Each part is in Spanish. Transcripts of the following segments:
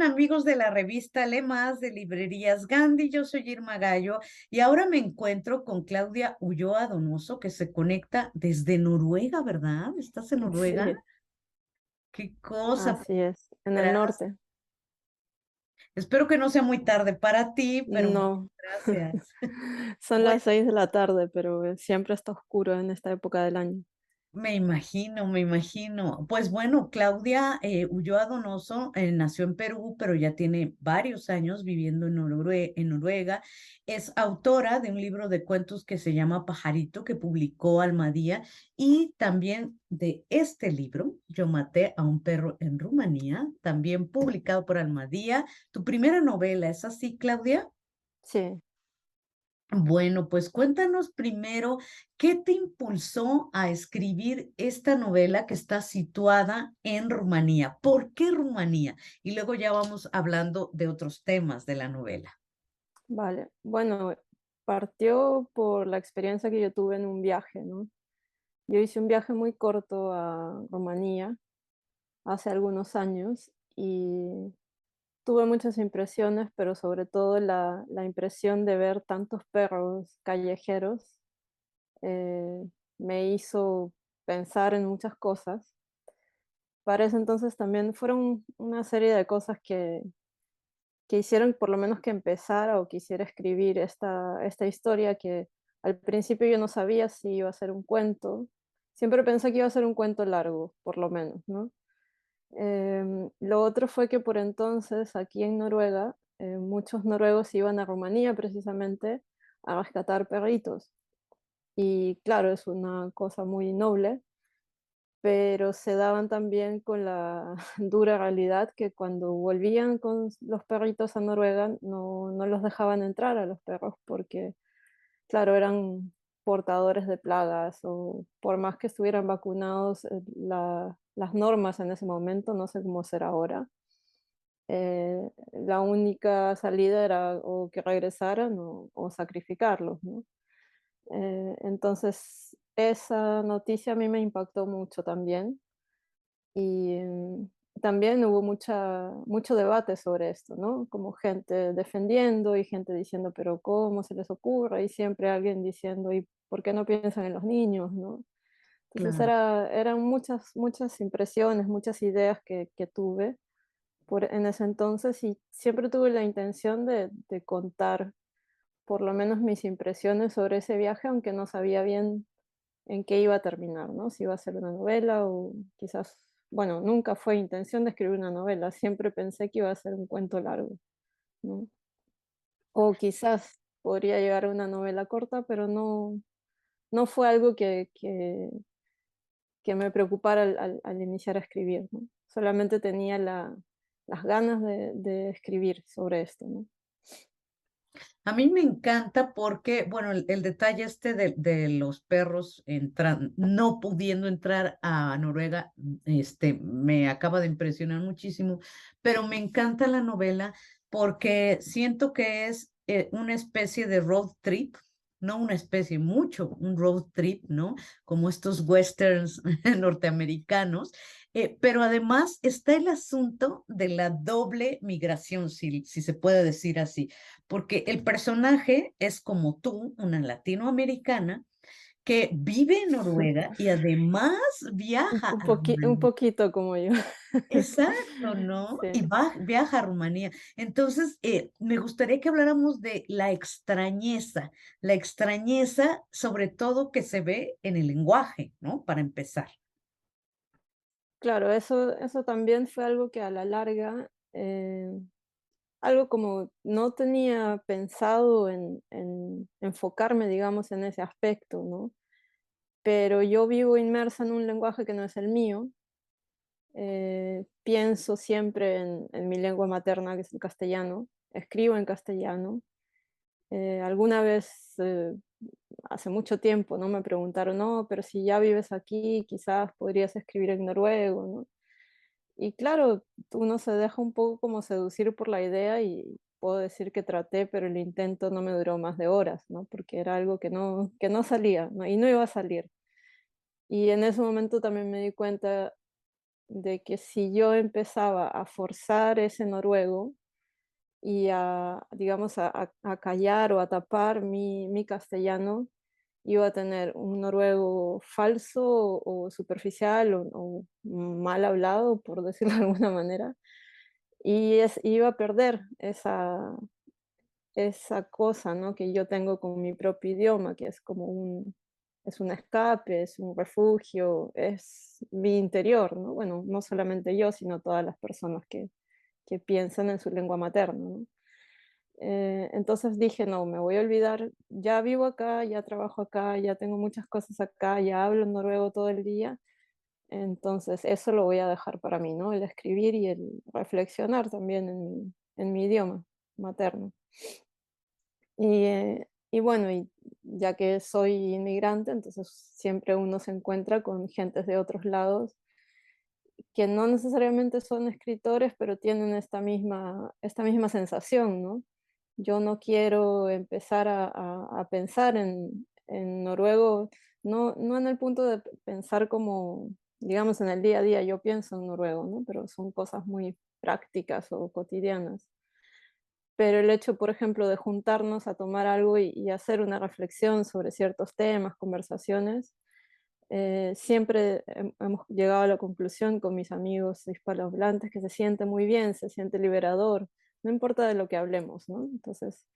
amigos de la revista Le Más de Librerías Gandhi? Yo soy Irma Gallo y ahora me encuentro con Claudia Ulloa Donoso que se conecta desde Noruega, ¿verdad? ¿Estás en Noruega? Sí, Qué cosa, pues, así es, en el gracias. norte. Espero que no sea muy tarde para ti, pero muchas No, gracias. son Bueno, las 6 de la tarde, pero siempre está oscuro en esta época del año. me imagino, me imagino. Pues bueno, Claudia Ulloa Donoso nació en Perú, pero ya tiene varios años viviendo en Noruega. Es autora de un libro de cuentos que se llama Pajarito, que publicó Almadía, y también de este libro, Yo maté a un perro en Rumanía, también publicado por Almadía. Tu primera novela, ¿es así, Claudia? Sí, Bueno, pues cuéntanos primero, ¿qué te impulsó a escribir esta novela que está situada en Rumanía? ¿Por qué Rumanía? Y luego ya vamos hablando de otros temas de la novela. vale. Bueno, partió por la experiencia que yo tuve en un viaje, ¿no? Yo hice un viaje muy corto a Rumanía hace algunos años y tuve muchas impresiones, pero sobre todo la impresión de ver tantos perros callejeros eh, me hizo pensar en muchas cosas. Para ese entonces también fueron una serie de cosas que hicieron por lo menos que empezara o quisiera escribir esta historia que al principio yo no sabía si iba a ser un cuento. Siempre pensé que iba a ser un cuento largo, por lo menos, ¿no? Lo otro fue que por entonces aquí en Noruega, muchos noruegos iban a Rumanía precisamente a rescatar perritos. Y claro, es una cosa muy noble, pero se daban también con la dura realidad que cuando volvían con los perritos a Noruega no los dejaban entrar a los perros porque, claro, eran portadores de plagas o por más que estuvieran vacunados, las normas en ese momento, no sé cómo será ahora, la única salida era o que regresaran o sacrificarlos, ¿no? Entonces, esa noticia a mí me impactó mucho también y, también hubo mucho debate sobre esto, ¿no? Como gente defendiendo y gente diciendo, pero ¿cómo se les ocurre? Y siempre alguien diciendo, ¿y por qué no piensan en los niños, no? Entonces Claro, eran muchas impresiones, muchas ideas que tuve en ese entonces y siempre tuve la intención de contar por lo menos mis impresiones sobre ese viaje, aunque no sabía bien en qué iba a terminar, ¿no? Si iba a ser una novela o quizás, bueno, nunca fue intención de escribir una novela, siempre pensé que iba a ser un cuento largo, ¿no? O quizás podría llegar a una novela corta, pero no fue algo que me preocupara al iniciar a escribir, ¿no? Solamente tenía las ganas de escribir sobre esto, ¿no? a mí me encanta porque, bueno, el detalle este de los perros no pudiendo entrar a Noruega, me acaba de impresionar muchísimo, pero me encanta la novela porque siento que es una especie de road trip, no una especie, mucho, un road trip, ¿no? Como estos westerns norteamericanos, pero además está el asunto de la doble migración, si se puede decir así, porque el personaje es como tú, una latinoamericana que vive en Noruega y además viaja a Un Rumanía. poquito como yo. Exacto, ¿no? Y Sí. viaja a Rumanía. Entonces, me gustaría que habláramos de la extrañeza sobre todo que se ve en el lenguaje, ¿no? Para empezar. Claro, eso también fue algo que a la larga, algo como no tenía pensado en enfocarme, digamos, en ese aspecto, ¿no? Pero yo vivo inmersa en un lenguaje que no es el mío, pienso siempre en mi lengua materna, que es el castellano, escribo en castellano. Alguna vez, hace mucho tiempo, ¿no? Me preguntaron, no, pero si ya vives aquí, quizás podrías escribir en noruego, ¿no? Y claro, uno se deja un poco como seducir por la idea y puedo decir que traté, pero el intento no me duró más de horas, ¿no? Porque era algo que no salía, ¿no? Y no iba a salir. Y en ese momento también me di cuenta de que si yo empezaba a forzar ese noruego y a, digamos, a callar o a tapar mi castellano, iba a tener un noruego falso o superficial o mal hablado, por decirlo de alguna manera, y iba a perder esa cosa, ¿no? Que yo tengo con mi propio idioma, que es como es un escape, es un refugio, es mi interior, ¿no? Bueno, no solamente yo, sino todas las personas que piensan en su lengua materna, ¿no? Entonces dije, no, me voy a olvidar, ya vivo acá, ya trabajo acá, ya tengo muchas cosas acá, ya hablo noruego todo el día, entonces eso lo voy a dejar para mí, ¿no? El escribir y el reflexionar también en mi idioma materno. Y bueno, y ya que soy inmigrante, entonces siempre uno se encuentra con gentes de otros lados que no necesariamente son escritores, pero tienen esta misma sensación, ¿no? Yo no quiero empezar a pensar en noruego, no en el punto de pensar como, digamos, en el día a día, yo pienso en noruego, ¿no? Pero son cosas muy prácticas o cotidianas. Pero el hecho, por ejemplo, de juntarnos a tomar algo y hacer una reflexión sobre ciertos temas, conversaciones, siempre hemos llegado a la conclusión con mis amigos hispanohablantes que se siente muy bien, se siente liberador, no importa de lo que hablemos, ¿no? Entonces,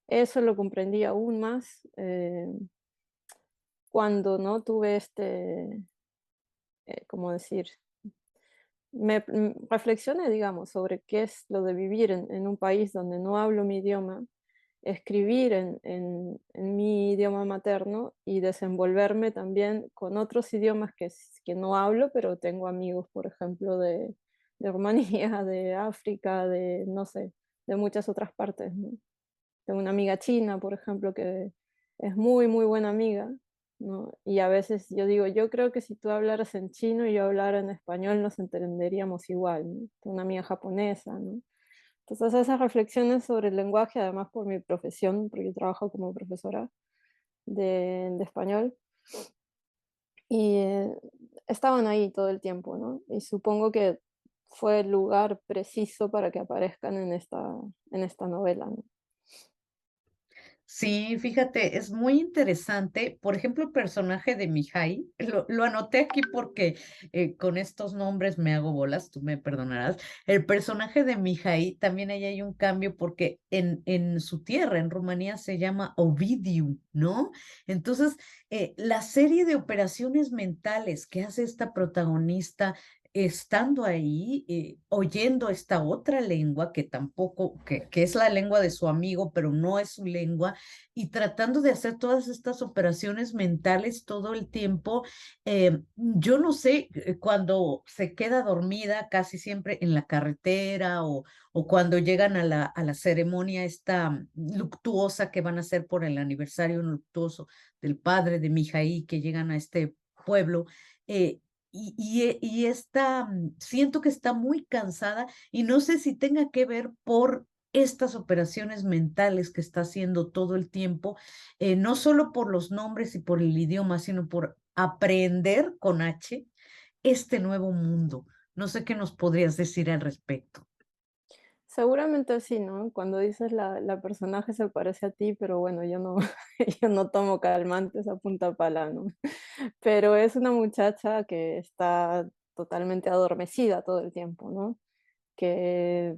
eso lo comprendí aún más cuando no tuve ¿cómo decir? Reflexioné, digamos, sobre qué es lo de vivir en un país donde no hablo mi idioma, escribir en mi idioma materno y desenvolverme también con otros idiomas que no hablo, pero tengo amigos, por ejemplo, de Rumanía, de África, de, no sé, de muchas otras partes, ¿no? Tengo una amiga china, por ejemplo, que es muy, muy buena amiga, ¿no? Y a veces yo digo, yo creo que si tú hablaras en chino y yo hablara en español, nos entenderíamos igual, ¿no? Tengo una amiga japonesa, ¿no? Entonces esas reflexiones sobre el lenguaje, además por mi profesión, porque yo trabajo como profesora de español, y estaban ahí todo el tiempo, ¿no? Y supongo que fue el lugar preciso para que aparezcan en esta novela, ¿no? Sí, fíjate, es muy interesante. Por ejemplo, el personaje de Mihai, lo anoté aquí porque con estos nombres me hago bolas, tú me perdonarás. El personaje de Mihai, también ahí hay un cambio porque en su tierra, en Rumanía, se llama Ovidiu, ¿no? Entonces, la serie de operaciones mentales que hace esta protagonista estando ahí, oyendo esta otra lengua que tampoco, que es la lengua de su amigo, pero no es su lengua, y tratando de hacer todas estas operaciones mentales todo el tiempo. Yo no sé, cuando se queda dormida casi siempre en la carretera o cuando llegan a a la ceremonia esta luctuosa que van a hacer por el aniversario luctuoso del padre de Mijaí, que llegan a este pueblo. eh, y esta, siento que está muy cansada y no sé si tenga que ver por estas operaciones mentales que está haciendo todo el tiempo, no solo por los nombres y por el idioma, sino por aprender con H este nuevo mundo. No sé qué nos podrías decir al respecto. Seguramente sí, ¿no? Cuando dices la personaje se parece a ti, pero bueno, yo no, yo no tomo calmantes a punta pala, ¿no? Pero es una muchacha que está totalmente adormecida todo el tiempo, ¿no? Que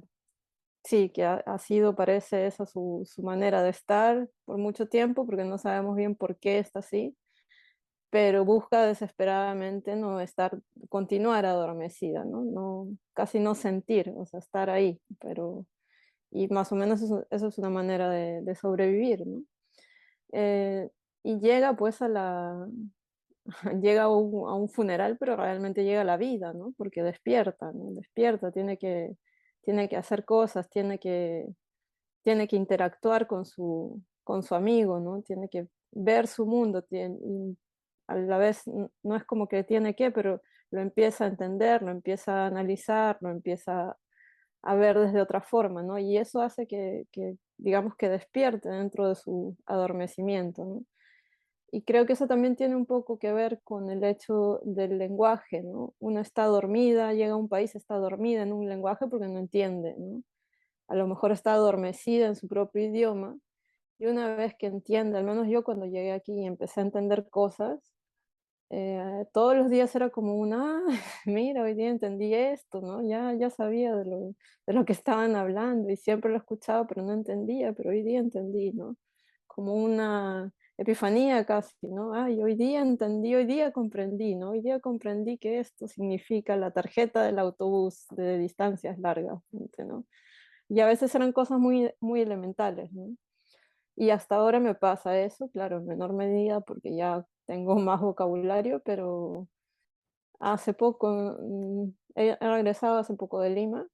sí, que ha sido, parece esa su manera de estar por mucho tiempo, porque no sabemos bien por qué está así, pero busca desesperadamente no estar, continuar adormecida, ¿no? Casi no sentir, o sea, estar ahí, pero y más o menos eso es una manera de sobrevivir, ¿no? Eh, y llega pues llega a un funeral, pero realmente llega a la vida, ¿no? Porque despierta, ¿no? Despierta, tiene que hacer cosas, tiene que interactuar con su amigo, ¿no? Tiene que ver su mundo, y a la vez no es como que tiene que, pero lo empieza a entender, lo empieza a analizar, lo empieza a ver desde otra forma, ¿no? Y eso hace digamos, que despierte dentro de su adormecimiento, ¿no? Y creo que eso también tiene un poco que ver con el hecho del lenguaje, ¿no? Uno está dormida, llega a un país, está dormida en un lenguaje porque no entiende, ¿no? A lo mejor está adormecida en su propio idioma, y una vez que entiende, al menos yo cuando llegué aquí y empecé a entender cosas, todos los días era como una, "Ah, mira, hoy día entendí esto, ¿no? Ya sabía de lo que estaban hablando y siempre lo escuchaba, pero no entendía, pero hoy día entendí, ¿no? Como una epifanía casi, ¿no? Ay, hoy día entendí, hoy día comprendí, ¿no? Hoy día comprendí que esto significa la tarjeta del autobús de distancias largas, ponte, ¿no? Y a veces eran cosas muy, muy elementales, ¿no? Y hasta ahora me pasa eso, claro, en menor medida porque ya tengo más vocabulario, pero hace poco, he regresado hace poco de Lima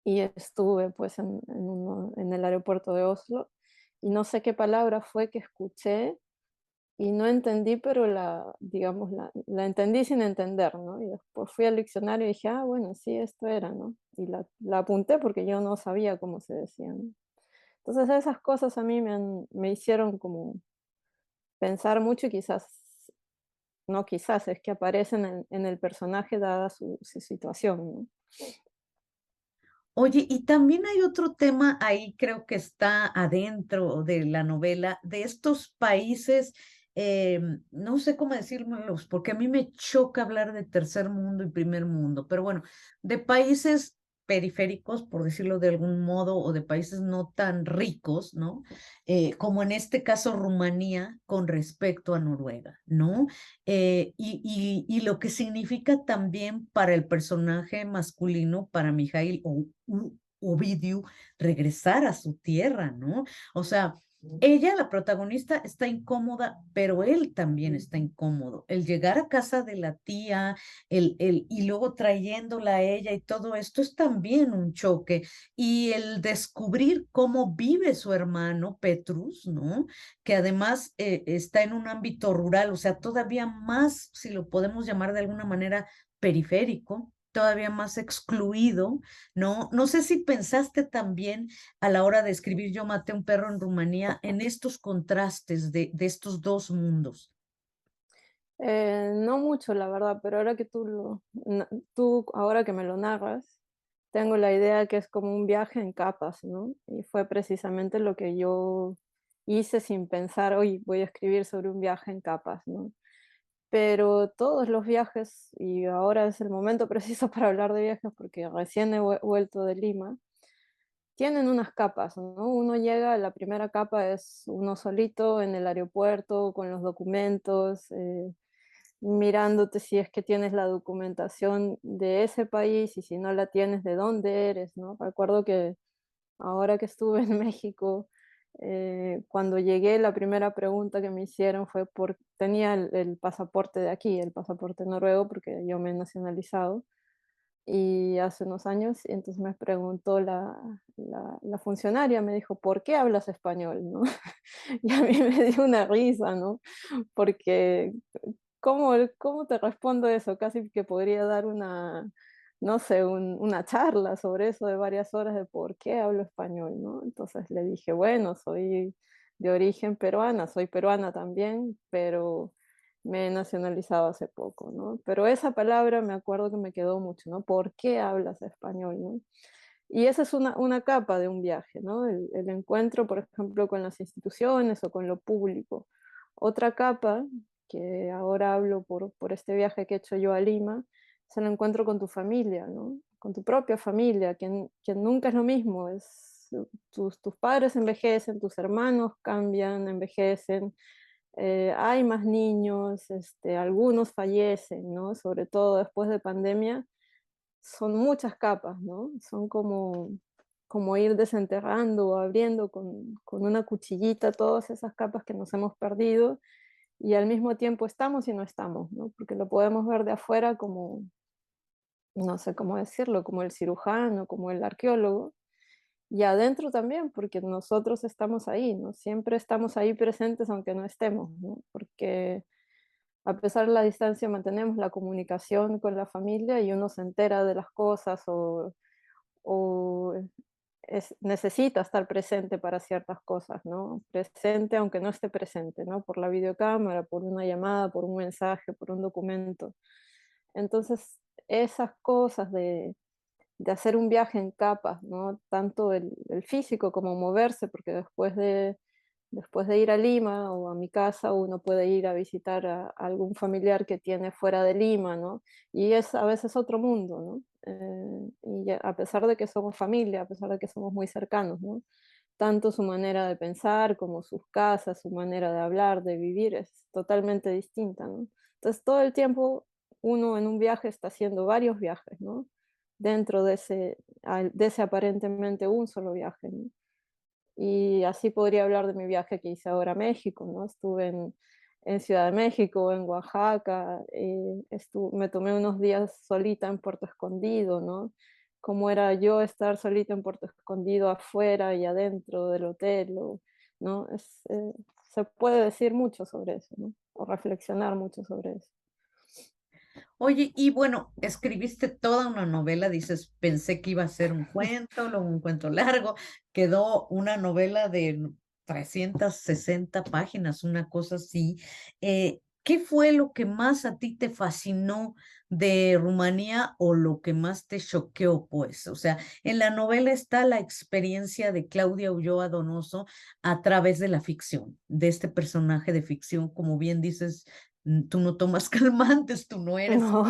y estuve pues en el aeropuerto de Oslo y no sé qué palabra fue que escuché y no entendí, pero digamos, la entendí sin entender, ¿no? Y después fui al diccionario y dije, ah, bueno, sí, esto era, ¿no? Y la apunté porque yo no sabía cómo se decía, ¿no? Entonces esas cosas a mí me hicieron como pensar mucho y quizás, no quizás, es que aparecen en el personaje dada su situación, ¿no? Oye, y también hay otro tema ahí, creo que está adentro de la novela, de estos países, no sé cómo decírmelos, porque a mí me choca hablar de tercer mundo y primer mundo, pero bueno, de países periféricos, por decirlo de algún modo, o de países no tan ricos, ¿no? Como en este caso Rumanía con respecto a Noruega, ¿no? Y lo que significa también para el personaje masculino, para Mijail Ovidiu, regresar a su tierra, ¿no? O sea, ella, la protagonista, está incómoda, pero él también está incómodo. El llegar a casa de la tía, y luego trayéndola a ella y todo esto es también un choque. Y el descubrir cómo vive su hermano Petrus, ¿no? Que además está en un ámbito rural, o sea, todavía más, si lo podemos llamar de alguna manera, periférico, todavía más excluido, ¿no? No sé si pensaste también a la hora de escribir Yo maté a un perro en Rumanía en estos contrastes de estos dos mundos. No mucho, la verdad, pero ahora que tú ahora que me lo narras, tengo la idea que es como un viaje en capas, ¿no? Y fue precisamente lo que yo hice sin pensar, hoy voy a escribir sobre un viaje en capas, ¿no? Pero todos los viajes, y ahora es el momento preciso para hablar de viajes porque recién he vuelto de Lima, tienen unas capas, ¿no? Uno llega, la primera capa es uno solito en el aeropuerto con los documentos, mirándote si es que tienes la documentación de ese país y si no la tienes, de dónde eres, ¿no? Recuerdo que ahora que estuve en México, cuando llegué, la primera pregunta que me hicieron fue por tenía el pasaporte de aquí, el pasaporte noruego, porque yo me he nacionalizado y hace unos años, y entonces me preguntó la funcionaria, me dijo, ¿por qué hablas español? ¿No? Y a mí me dio una risa, ¿no? Porque ¿cómo te respondo eso? Casi que podría dar una, no sé, una charla sobre eso de varias horas de por qué hablo español, ¿no? Entonces le dije, bueno, soy de origen peruana, soy peruana también, pero me he nacionalizado hace poco, ¿no? Pero esa palabra me acuerdo que me quedó mucho, ¿no? ¿Por qué hablas español, no? Y esa es una capa de un viaje, ¿no? El encuentro, por ejemplo, con las instituciones o con lo público. Otra capa, que ahora hablo por este viaje que he hecho yo a Lima, es el encuentro con tu familia, ¿no? Con tu propia familia, que nunca es lo mismo. Tus padres envejecen, tus hermanos cambian, envejecen, hay más niños, algunos fallecen, ¿no? Sobre todo después de pandemia, son muchas capas, ¿no? Son como ir desenterrando o abriendo con una cuchillita todas esas capas que nos hemos perdido y al mismo tiempo estamos y no estamos, ¿no? Porque lo podemos ver de afuera como, no sé cómo decirlo, como el cirujano, como el arqueólogo, y adentro también, porque nosotros estamos ahí, ¿no? Siempre estamos ahí presentes aunque no estemos, ¿no? Porque a pesar de la distancia mantenemos la comunicación con la familia y uno se entera de las cosas o necesita estar presente para ciertas cosas, ¿no? Presente aunque no esté presente, ¿no? Por la videocámara, por una llamada, por un mensaje, por un documento. Entonces, esas cosas de hacer un viaje en capas, ¿no? Tanto el físico como moverse, porque después de ir a Lima o a mi casa, uno puede ir a visitar a algún familiar que tiene fuera de Lima, ¿no? Y es a veces otro mundo, ¿no? A pesar de que somos familia, a pesar de que somos muy cercanos, ¿no? Tanto su manera de pensar como sus casas, su manera de hablar, de vivir es totalmente distinta, ¿no? Entonces todo el tiempo uno en un viaje está haciendo varios viajes, ¿no? Dentro de ese aparentemente un solo viaje, ¿no? Y así podría hablar de mi viaje que hice ahora a México, ¿no? Estuve en Ciudad de México, en Oaxaca, me tomé unos días solita en Puerto Escondido, ¿no? Cómo era yo estar solita en Puerto Escondido afuera y adentro del hotel, ¿no? Se puede decir mucho sobre eso, ¿no? O reflexionar mucho sobre eso. Oye, y bueno, escribiste toda una novela, dices, pensé que iba a ser un cuento, luego un cuento largo, quedó una novela de 360 páginas, una cosa así. ¿Qué fue lo que más a ti te fascinó de Rumanía o lo que más te choqueó, pues? O sea, en la novela está la experiencia de Claudia Ulloa Donoso a través de la ficción, de este personaje de ficción, como bien dices, tú no tomas calmantes, tú no eres. No,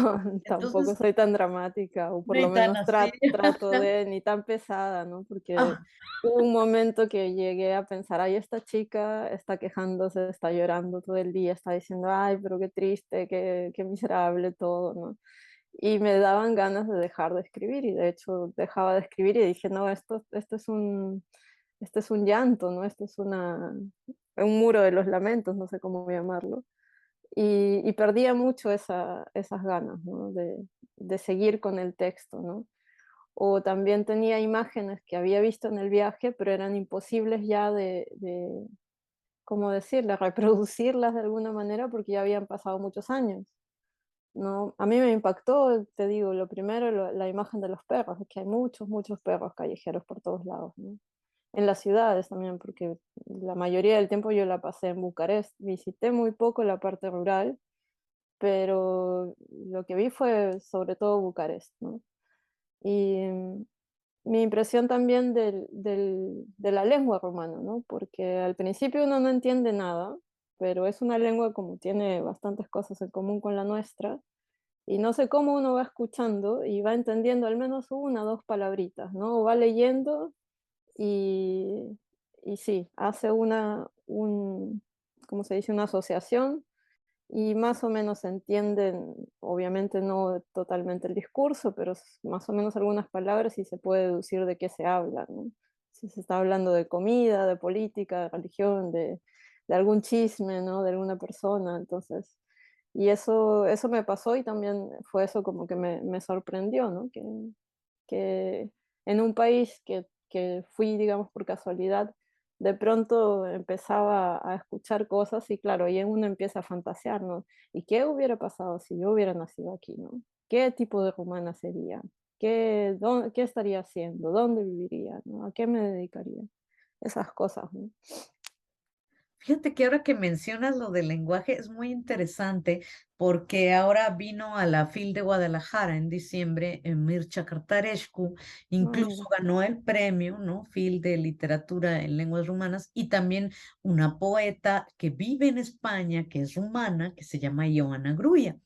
tampoco Entonces, soy tan dramática, o por ni lo tan menos así. trato de, ni tan pesada, ¿no? Porque Ah, hubo un momento que llegué a pensar, ay, esta chica está quejándose, está llorando todo el día, está diciendo, ay, pero qué triste, qué miserable todo, ¿no? Y me daban ganas de dejar de escribir, y de hecho dejaba de escribir y dije, no, esto es un llanto, ¿no? Esto es un muro de los lamentos, no sé cómo llamarlo. Y perdía mucho esas ganas, ¿no? De seguir con el texto, ¿no? O también tenía imágenes que había visto en el viaje, pero eran imposibles ya ¿cómo decirle?, reproducirlas de alguna manera porque ya habían pasado muchos años, ¿no? A mí me impactó, te digo, lo primero, la imagen de los perros, es que hay muchos, muchos perros callejeros por todos lados, ¿no? En las ciudades también, porque la mayoría del tiempo yo la pasé en Bucarest, visité muy poco la parte rural, pero lo que vi fue sobre todo Bucarest, ¿no? Y mi impresión también de la lengua rumana, ¿no? Porque al principio uno no entiende nada, pero es una lengua como tiene bastantes cosas en común con la nuestra, y no sé cómo uno va escuchando y va entendiendo al menos una o dos palabritas, ¿no? O va leyendo y, y sí, hace ¿cómo se dice? Una asociación y más o menos se entienden, obviamente no totalmente el discurso, pero más o menos algunas palabras y se puede deducir de qué se habla, ¿no? Si se está hablando de comida, de política, de religión, de algún chisme, ¿no? De alguna persona, entonces, y eso me pasó y también fue eso como que me sorprendió, ¿no? Que en un país que fui, digamos, por casualidad, de pronto empezaba a escuchar cosas y claro, y uno empieza a fantasear, ¿no? ¿Y qué hubiera pasado si yo hubiera nacido aquí, ¿no? ¿Qué tipo de rumana sería? ¿Qué estaría haciendo? ¿Dónde viviría? ¿No? ¿A qué me dedicaría? Esas cosas, ¿no? fíjate que ahora que mencionas lo del lenguaje es muy interesante porque ahora vino a la FIL de Guadalajara en diciembre Mircea Cărtărescu, Ah, incluso mira. ganó el premio, ¿no? FIL de literatura en lenguas rumanas y también una poeta que vive en España, que es rumana, que se llama Ioana Gruia.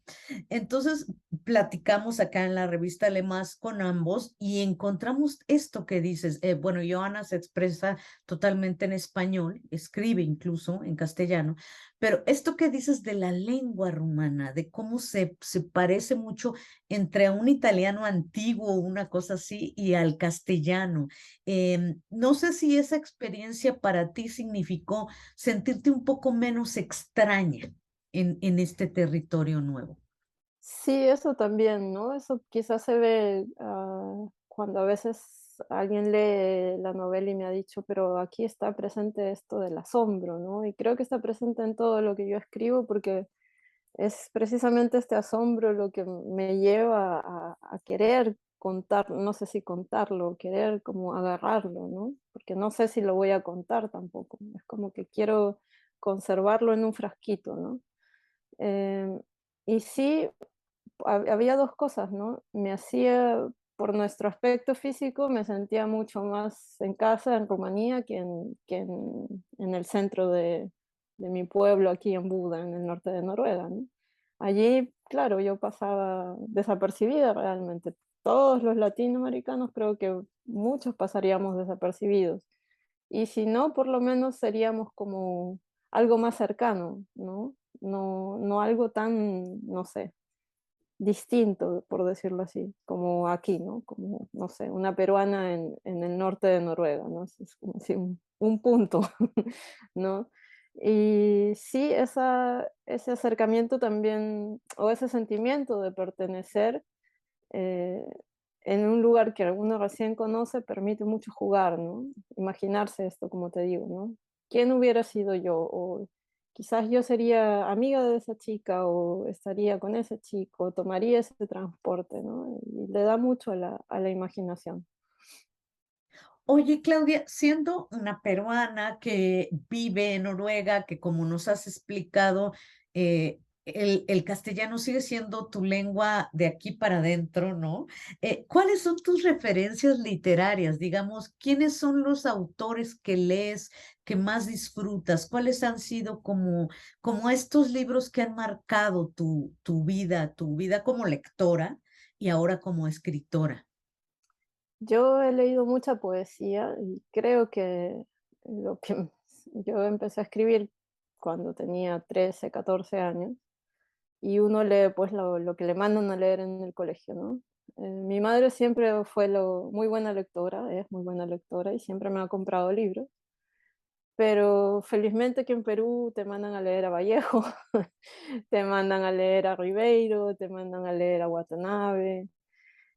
Entonces, platicamos acá en la revista Alemás con ambos y encontramos esto que dices. Bueno, Joana se expresa totalmente en español, escribe incluso en castellano, pero esto que dices de la lengua rumana, de cómo se parece mucho entre a un italiano antiguo, una cosa así, y al castellano. No sé si esa experiencia para ti significó sentirte un poco menos extraña en este territorio nuevo. Sí, eso también, ¿no? Eso quizás se ve cuando a veces alguien lee la novela y me ha dicho, pero aquí está presente esto del asombro, ¿no? Y creo que está presente en todo lo que yo escribo porque es precisamente este asombro lo que me lleva a querer contar, no sé si contarlo, querer como agarrarlo, ¿no? Porque no sé si lo voy a contar tampoco. Es como que quiero conservarlo en un frasquito, ¿no? Em, y sí, había 2 cosas, ¿no? Me hacía por nuestro aspecto físico, me sentía mucho más en casa en Rumanía que en el centro de mi pueblo, aquí en Buda, en el norte de Noruega, ¿no? Allí, claro, yo pasaba desapercibida realmente. Todos los latinoamericanos, creo que muchos pasaríamos desapercibidos. Y si no, por lo menos seríamos como algo más cercano, ¿no? No algo tan, no sé, distinto, por decirlo así, como aquí, ¿no? Como, no sé, una peruana en el norte de Noruega, ¿no? Es como si un punto, ¿no? Y sí, ese acercamiento también, o ese sentimiento de pertenecer eh, en un lugar que uno recién conoce, permite mucho jugar, ¿no? Imaginarse esto, como te digo, ¿no? ¿Quién hubiera sido yo? O quizás yo sería amiga de esa chica o estaría con ese chico, tomaría ese transporte, ¿no? Y le da mucho a la imaginación. Oye, Claudia, siendo una peruana que vive en Noruega, que como nos has explicado, el castellano sigue siendo tu lengua de aquí para adentro, ¿no? ¿Cuáles son tus referencias literarias? Digamos, ¿quiénes son los autores que lees, que más disfrutas? ¿Cuáles han sido como estos libros que han marcado tu vida como lectora y ahora como escritora? Yo he leído mucha poesía y creo que lo que yo empecé a escribir cuando tenía 13, 14 años. Y uno lee pues lo que le mandan a leer en el colegio, ¿no? Mi madre siempre fue muy buena lectora, es muy buena lectora y siempre me ha comprado libros, pero felizmente que en Perú te mandan a leer a Vallejo, te mandan a leer a Ribeiro, te mandan a leer a Watanabe,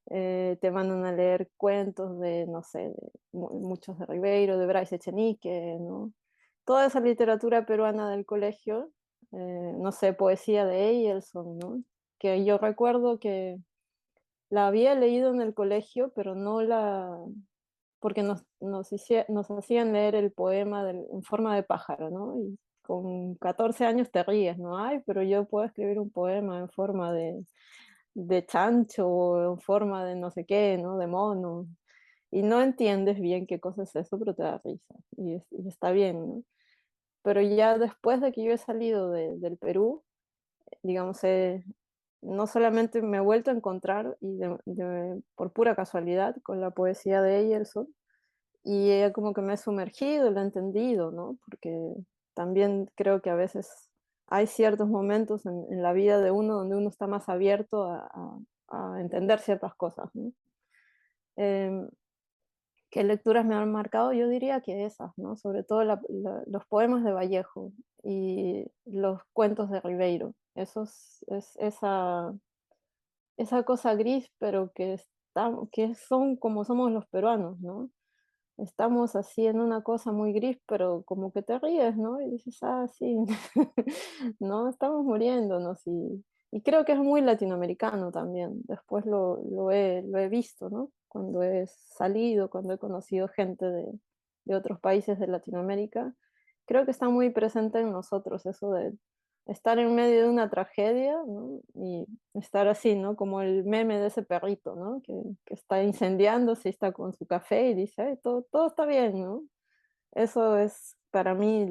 te mandan a leer cuentos de, no sé, muchos de Ribeiro, de Bryce Echenique, ¿no? Toda esa literatura peruana del colegio, no sé, poesía de Eilson, ¿no? Que yo recuerdo que la había leído en el colegio, pero no la, porque nos hacían leer el poema en forma de pájaro, ¿no? Y con 14 años te ríes, ¿no? Ay, pero yo puedo escribir un poema en forma de chancho o en forma de no sé qué, ¿no? De mono. Y no entiendes bien qué cosa es eso, pero te da risa. Y está bien, ¿no? Pero ya después de que yo he salido del Perú, digamos, no solamente me he vuelto a encontrar y por pura casualidad con la poesía de Eyerson, y ella como que me he sumergido, lo he entendido, ¿no? Porque también creo que a veces hay ciertos momentos en la vida de uno donde uno está más abierto a entender ciertas cosas, ¿no? Em, ¿Qué lecturas me han marcado? Yo diría que esas, ¿no? Sobre todo los poemas de Vallejo y los cuentos de Ribeiro. Esa cosa gris, pero que son como somos los peruanos, ¿no? Estamos así en una cosa muy gris, pero como que te ríes, ¿no? Y dices, ah, sí, no, estamos muriéndonos. Y creo que es muy latinoamericano también. Después lo he visto, ¿no? Cuando he salido, cuando he conocido gente de otros países de Latinoamérica, creo que está muy presente en nosotros eso de estar en medio de una tragedia, ¿no? Y estar así, ¿no? Como el meme de ese perrito, ¿no? Que está incendiándose y está con su café y dice: "Ay, todo está bien", ¿no? Eso es para mí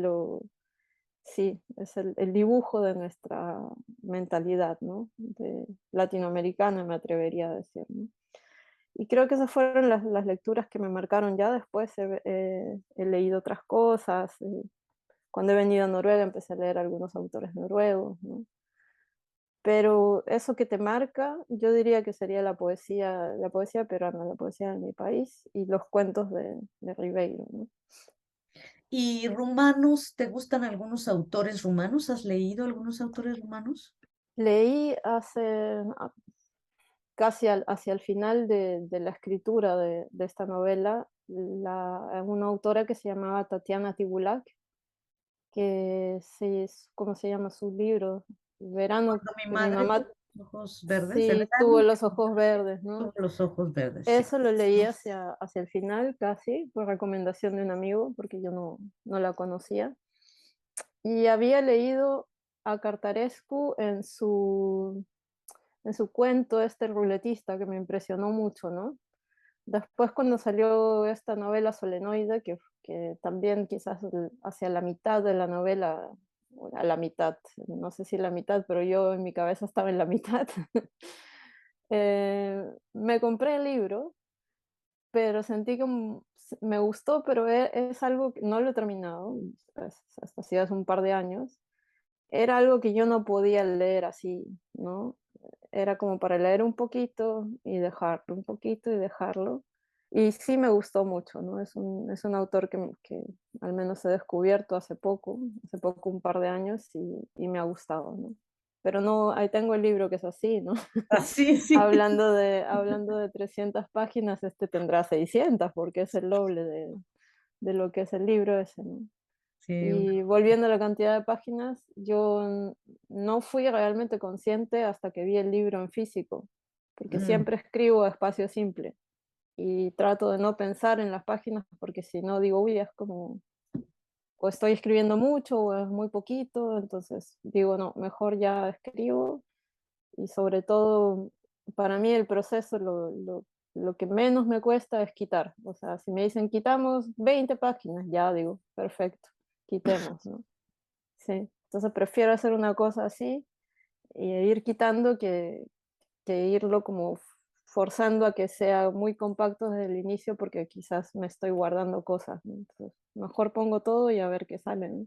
sí, es el dibujo de nuestra mentalidad, ¿no? De latinoamericana, me atrevería a decir, ¿no? Y creo que esas fueron las lecturas que me marcaron. Ya después he leído otras cosas. Cuando he venido a Noruega empecé a leer algunos autores noruegos, ¿no? Pero eso que te marca, yo diría que sería la poesía peruana, la poesía de mi país y los cuentos de Ribeiro, ¿no? ¿Y rumanos? ¿Te gustan algunos autores rumanos? ¿Has leído algunos autores rumanos? Leí casi hacia el final de la escritura de esta novela, una autora que se llamaba Tatiana Tibulac, que ¿cómo se llama su libro? Verano Cuando mi que mi madre mamá, tuvo Ojos verdes, el Sí, tuvo enano los ojos verdes, tuvo ¿no? los ojos verdes, sí. Eso lo leí hacia el final casi, por recomendación de un amigo, porque yo no la conocía. Y había leído a Cartarescu en su cuento este ruletista que me impresionó mucho, ¿no? Después cuando salió esta novela Solenoide, que también quizás hacia la mitad de la novela, o a la mitad, no sé si la mitad, pero yo en mi cabeza estaba en la mitad, me compré el libro, pero sentí que me gustó, pero es algo que no lo he terminado, hasta hacía hace un par de años. Era algo que yo no podía leer así, ¿no? Era como para leer un poquito y dejarlo, un poquito y dejarlo. Y sí me gustó mucho, ¿no? Es un autor que al menos he descubierto hace poco un par de años y me ha gustado, ¿no? Pero no, ahí tengo el libro que es así, ¿no? Así, sí. Hablando de 300 páginas, este tendrá 600 porque es el doble de lo que es el libro ese, ¿no? Sí, Y volviendo a la cantidad de páginas, yo no fui realmente consciente hasta que vi el libro en físico, porque mm, siempre escribo espacio simple y trato de no pensar en las páginas porque si no digo, uy, es como, o estoy escribiendo mucho o es muy poquito, entonces digo, no, mejor ya escribo y sobre todo para mí el proceso, lo que menos me cuesta es quitar, o sea, si me dicen quitamos 20 páginas, ya digo, perfecto, quitemos, ¿no? Sí, entonces prefiero hacer una cosa así y ir quitando que irlo como forzando a que sea muy compacto desde el inicio porque quizás me estoy guardando cosas, ¿no? Entonces, mejor pongo todo y a ver qué sale, ¿no?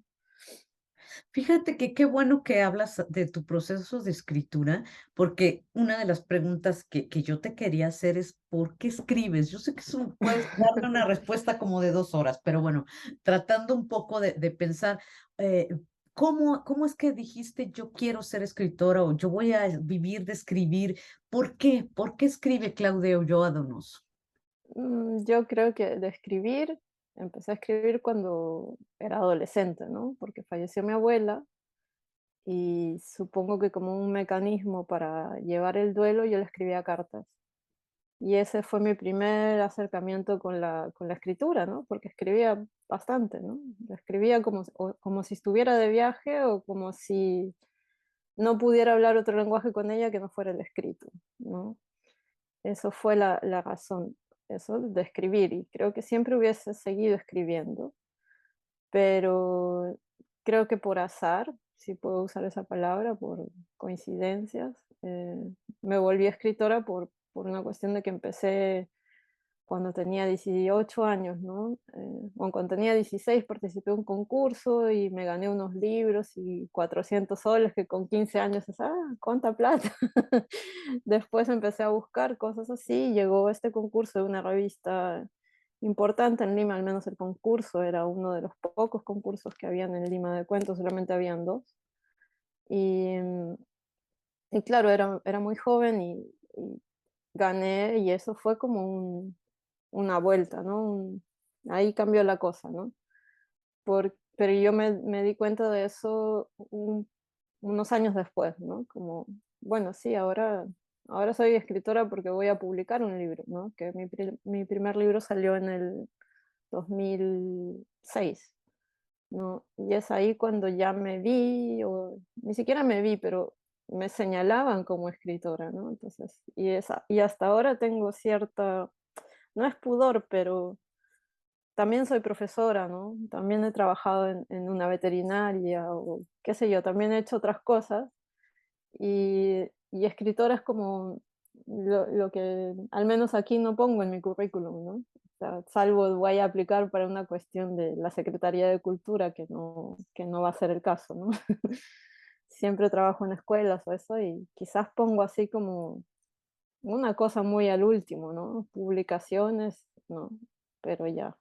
fíjate que qué bueno que hablas de tu proceso de escritura, porque una de las preguntas que yo te quería hacer es, ¿por qué escribes? Yo sé que eso puedes darme una respuesta como de 2 horas, pero bueno, tratando un poco de pensar, eh, ¿cómo es que dijiste yo quiero ser escritora o yo voy a vivir de escribir? ¿Por qué? ¿Por qué escribe Claudia Ulloa Donoso? Yo creo que de escribir, empecé a escribir cuando era adolescente, ¿no? Porque falleció mi abuela y supongo que como un mecanismo para llevar el duelo yo le escribía cartas. Y ese fue mi primer acercamiento con la escritura, ¿no? Porque escribía bastante, ¿no? Escribía como si estuviera de viaje o como si no pudiera hablar otro lenguaje con ella que no fuera el escrito, ¿no? Eso fue la razón, eso de escribir. Y creo que siempre hubiese seguido escribiendo, pero creo que por azar, si puedo usar esa palabra, por coincidencias, me volví escritora por una cuestión de que empecé cuando tenía 18 años, ¿no? Bueno, cuando tenía 16 participé en un concurso y me gané unos libros y 400 soles, que con 15 años es, cuánta plata. Después empecé a buscar cosas así, llegó este concurso de una revista importante en Lima, al menos el concurso era uno de los pocos concursos que habían en Lima de cuentos, solamente habían dos. Y, y claro, era muy joven y gané y eso fue como una vuelta, ¿no? Ahí cambió la cosa, ¿no? Pero yo me di cuenta de eso unos años después, ¿no? Como, bueno, sí, ahora soy escritora porque voy a publicar un libro, ¿no? Que mi primer libro salió en el 2006, ¿no? Y es ahí cuando ya me vi, o ni siquiera me vi, pero me señalaban como escritora, ¿no? Entonces, y hasta ahora tengo cierta, no es pudor, pero también soy profesora, ¿no? También he trabajado en una veterinaria o qué sé yo, también he hecho otras cosas y escritora es como lo que al menos aquí no pongo en mi currículum, ¿no? O sea, salvo voy a aplicar para una cuestión de la Secretaría de Cultura, que no va a ser el caso, ¿no? Siempre trabajo en escuelas o eso y quizás pongo así como una cosa muy al último, ¿no? Publicaciones, ¿no? Pero ya.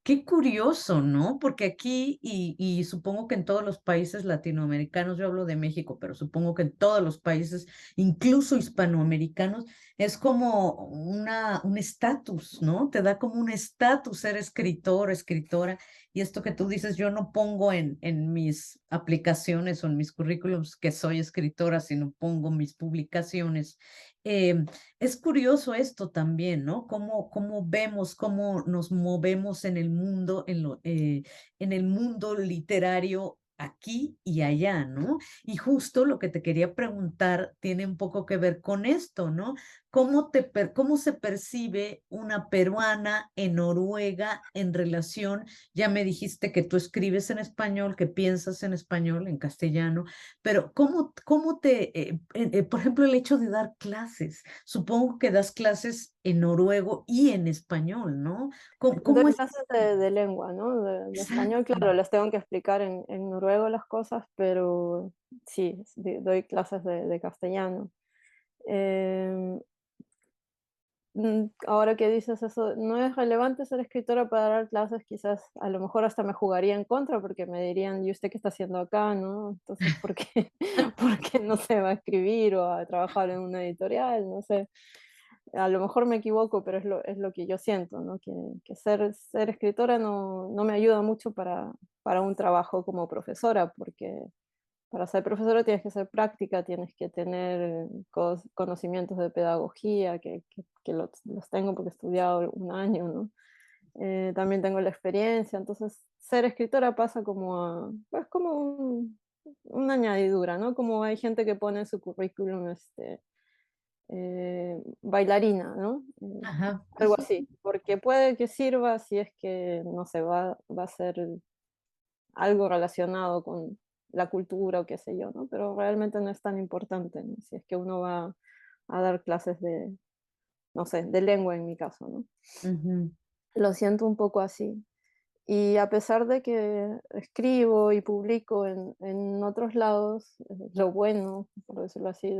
Qué curioso, ¿no? Porque aquí, y supongo que en todos los países latinoamericanos, yo hablo de México, pero supongo que en todos los países, incluso hispanoamericanos, Es como un estatus, ¿no? Te da como un estatus ser escritor, escritora. Y esto que tú dices, yo no pongo en mis aplicaciones o en mis currículums que soy escritora, sino pongo mis publicaciones. Eh, es curioso esto también, ¿no? Cómo vemos, cómo nos movemos en el mundo, en el mundo literario aquí y allá, ¿no? Y justo lo que te quería preguntar tiene un poco que ver con esto, ¿no? ¿Cómo se percibe una peruana en Noruega en relación? Ya me dijiste que tú escribes en español, que piensas en español, en castellano, pero por ejemplo, el hecho de dar clases, supongo que das clases en noruego y en español, ¿no? Doy ¿Cómo es? clases de lengua, ¿no? De español, Exacto. claro, les tengo que explicar en noruego las cosas, pero sí, doy clases de castellano. Em, Ahora que dices eso, no es relevante ser escritora para dar clases, quizás a lo mejor hasta me jugaría en contra porque me dirían, ¿y usted qué está haciendo acá, no? Entonces, ¿por qué, por qué no se va a escribir o a trabajar en una editorial? No sé. A lo mejor me equivoco, pero es lo que yo siento, ¿no? Que ser escritora no me ayuda mucho para un trabajo como profesora, porque para ser profesora tienes que ser práctica, tienes que tener conocimientos de pedagogía, que los tengo porque he estudiado un año, ¿no? También tengo la experiencia, entonces ser escritora pasa como pues como una añadidura, ¿no? Como hay gente que pone en su currículum, bailarina, ¿no? Ajá. Algo así, porque puede que sirva si es que, no sé, va a ser algo relacionado con la cultura o qué sé yo, ¿no? Pero realmente no es tan importante, ¿no? Si es que uno va a dar clases de, no sé, de lengua en mi caso, ¿no? Ujú. Lo siento un poco así. Y a pesar de que escribo y publico en otros lados, lo bueno, por decirlo así,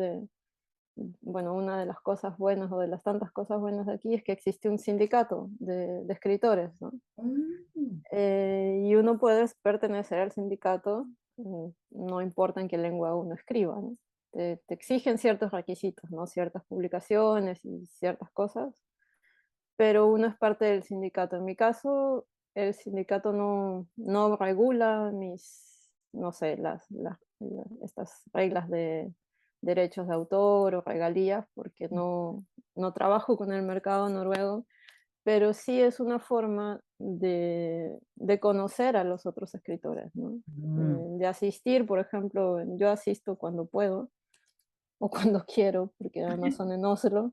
bueno, una de las cosas buenas o de las tantas cosas buenas de aquí es que existe un sindicato de escritores, ¿no? Mm. Y uno puede pertenecer al sindicato, no importa en qué lengua uno escriba, ¿no? Te exigen ciertos requisitos, ¿no? Ciertas publicaciones y ciertas cosas, pero uno es parte del sindicato. En mi caso, el sindicato no regula no sé, estas reglas de derechos de autor o regalías, porque no trabajo con el mercado noruego, pero sí es una forma de conocer a los otros escritores, ¿no? Mm. De asistir, por ejemplo, yo asisto cuando puedo o cuando quiero, porque además son en Oslo,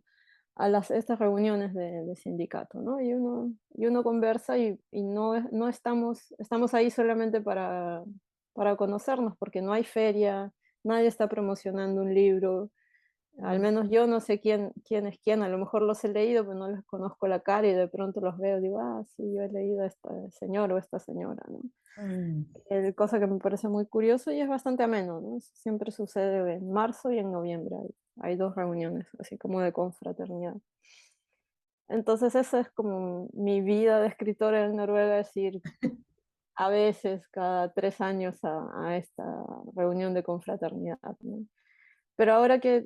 a estas reuniones de sindicato, ¿no? Y uno conversa y no estamos ahí solamente para conocernos, porque no hay feria, nadie está promocionando un libro, al Mm. menos yo no sé quién es quién, a lo mejor los he leído, pero no les conozco la cara y de pronto los veo y digo, ah, sí, yo he leído a este señor o esta señora, ¿no? Mm. Cosa que me parece muy curioso y es bastante ameno, ¿no? Siempre sucede en marzo y en noviembre, hay dos reuniones, así como de confraternidad. Entonces esa es como mi vida de escritora en Noruega, es ir a veces cada 3 años a esta reunión de confraternidad, ¿no? Pero ahora que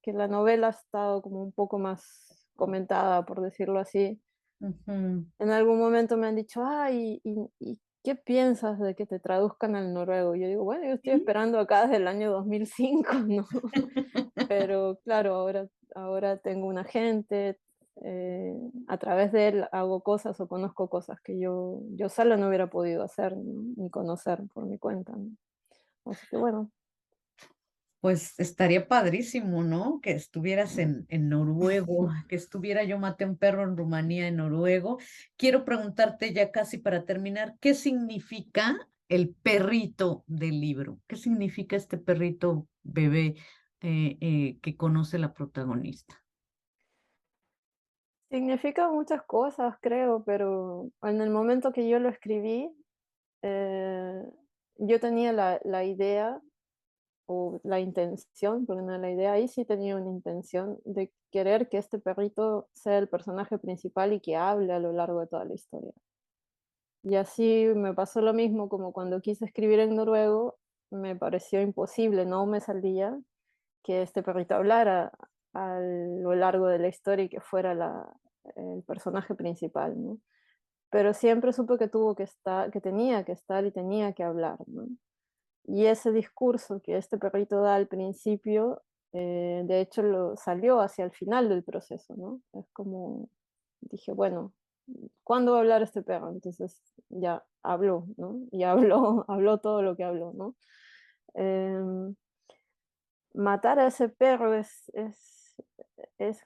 la novela ha estado como un poco más comentada, por decirlo así, Ujú. en algún momento me han dicho, ay, ¿y qué piensas de que te traduzcan al noruego? Y yo digo, bueno, yo estoy Sí. esperando acá desde el año 2005, ¿no? Pero claro, ahora tengo un agente, a través de él hago cosas o conozco cosas que yo sola no hubiera podido hacer, ¿no? Ni conocer por mi cuenta, ¿no? Así que bueno. Pues estaría padrísimo, ¿no? Que estuvieras en noruego, que estuviera Yo maté a un perro en Rumanía en noruego. Quiero preguntarte ya casi para terminar, ¿qué significa el perrito del libro? ¿Qué significa este perrito bebé que conoce la protagonista? Significa muchas cosas, creo, pero en el momento que yo lo escribí, eh, yo tenía la idea o la intención, porque no la idea, ahí sí tenía una intención de querer que este perrito sea el personaje principal y que hable a lo largo de toda la historia. Y así me pasó lo mismo como cuando quise escribir en noruego, me pareció imposible, no me salía que este perrito hablara. a lo largo de la historia y que fuera el personaje principal, ¿no? Pero siempre supe que tuvo que estar, que tenía que estar y tenía que hablar, ¿no? Y ese discurso que este perrito da al principio, de hecho, salió hacia el final del proceso, ¿no? Es como, dije, bueno, ¿cuándo va a hablar este perro? Entonces ya habló, ¿no? Y habló, habló todo lo que habló, ¿no? Em, Matar a ese perro es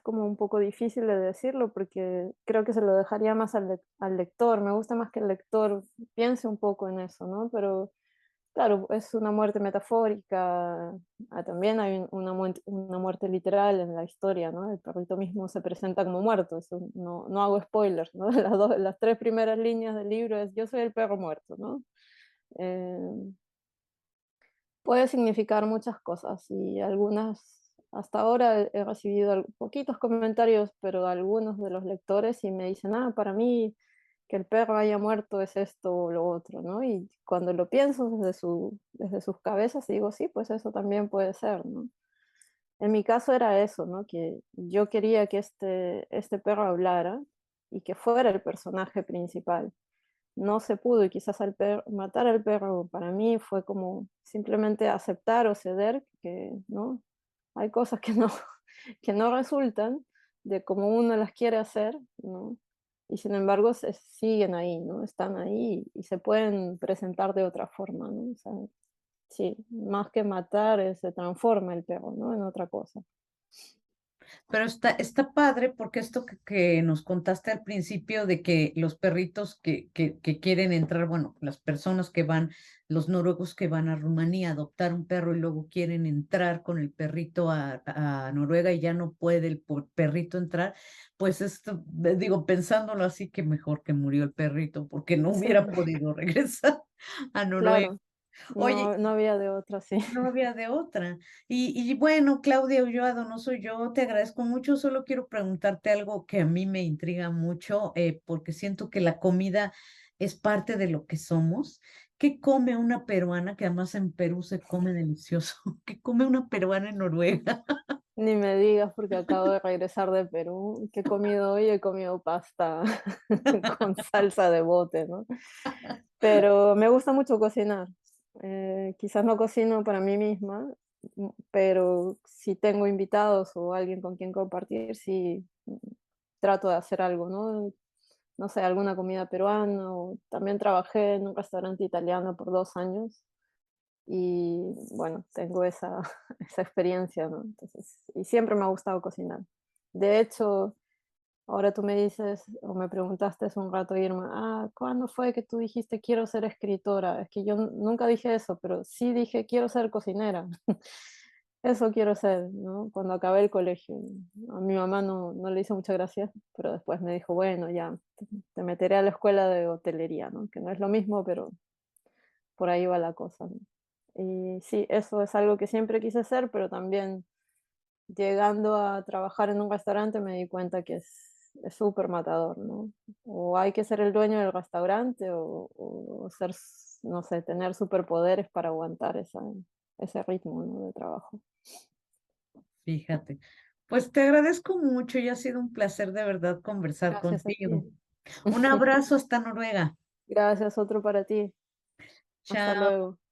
como un poco difícil de decirlo porque creo que se lo dejaría más al lector. Me gusta más que el lector piense un poco en eso, ¿no? Pero claro, es una muerte metafórica. También hay una muerte literal en la historia, ¿no? El perrito mismo se presenta como muerto. Eso no hago spoilers, ¿no? Las tres primeras líneas del libro es yo soy el perro muerto, ¿no? Eh, Puede significar muchas cosas y algunas, hasta ahora he recibido poquitos comentarios, pero algunos de los lectores y me dicen, ah, para mí que el perro haya muerto es esto o lo otro, ¿no? Y cuando lo pienso desde sus cabezas, digo, sí, pues eso también puede ser, ¿no? En mi caso era eso, ¿no? Que yo quería que este perro hablara y que fuera el personaje principal. No se pudo y quizás matar al perro para mí fue como simplemente aceptar o ceder que, ¿no? Hay cosas que no, que no resultan de como uno las quiere hacer, ¿no? Y sin embargo siguen ahí, ¿no? Están ahí y se pueden presentar de otra forma, ¿no? O sea, sí, más que matar, se transforma el perro, ¿no? En otra cosa. Pero está padre porque esto que nos contaste al principio de que los perritos que quieren entrar, bueno, las personas que van, los noruegos que van a Rumanía a adoptar un perro y luego quieren entrar con el perrito a Noruega y ya no puede el perrito entrar, pues esto, digo, pensándolo así, que mejor que murió el perrito porque no Sí, hubiera podido regresar a Noruega. claro, Oye, no había de otra, sí. no había de otra. Y bueno, Claudia Ulloa, no soy yo, te agradezco mucho. Solo quiero preguntarte algo que a mí me intriga mucho, porque siento que la comida es parte de lo que somos. ¿Qué come una peruana, que además en Perú se come delicioso? ¿Qué come una peruana en Noruega? Ni me digas porque acabo de regresar de Perú. ¿Qué he comido hoy? He comido pasta con salsa de bote, ¿no? Pero me gusta mucho cocinar. Quizás no cocino para mí misma, pero si tengo invitados o alguien con quien compartir, sí trato de hacer algo, ¿no? No sé, alguna comida peruana. O también trabajé en un restaurante italiano por 2 años y bueno, tengo esa, esa experiencia, ¿no? Entonces, y siempre me ha gustado cocinar. De hecho, ahora tú me dices o me preguntaste hace un rato, Irma, ah, ¿cuándo fue que tú dijiste quiero ser escritora? Es que yo nunca dije eso, pero sí dije quiero ser cocinera. Eso quiero ser, ¿no? Cuando acabé el colegio. A mi mamá no le hizo mucha gracia, pero después me dijo, bueno, ya, te meteré a la escuela de hotelería, ¿no? Que no es lo mismo, pero por ahí va la cosa, ¿no? Y sí, eso es algo que siempre quise hacer, pero también llegando a trabajar en un restaurante me di cuenta que es súper matador, ¿no? O hay que ser el dueño del restaurante o ser, no sé, tener superpoderes para aguantar ese ritmo, ¿no? De trabajo. Fíjate. Pues te agradezco mucho y ha sido un placer de verdad conversar Gracias a contigo. ti. Un abrazo hasta Noruega. Gracias, otro para ti. Hasta Chao. luego.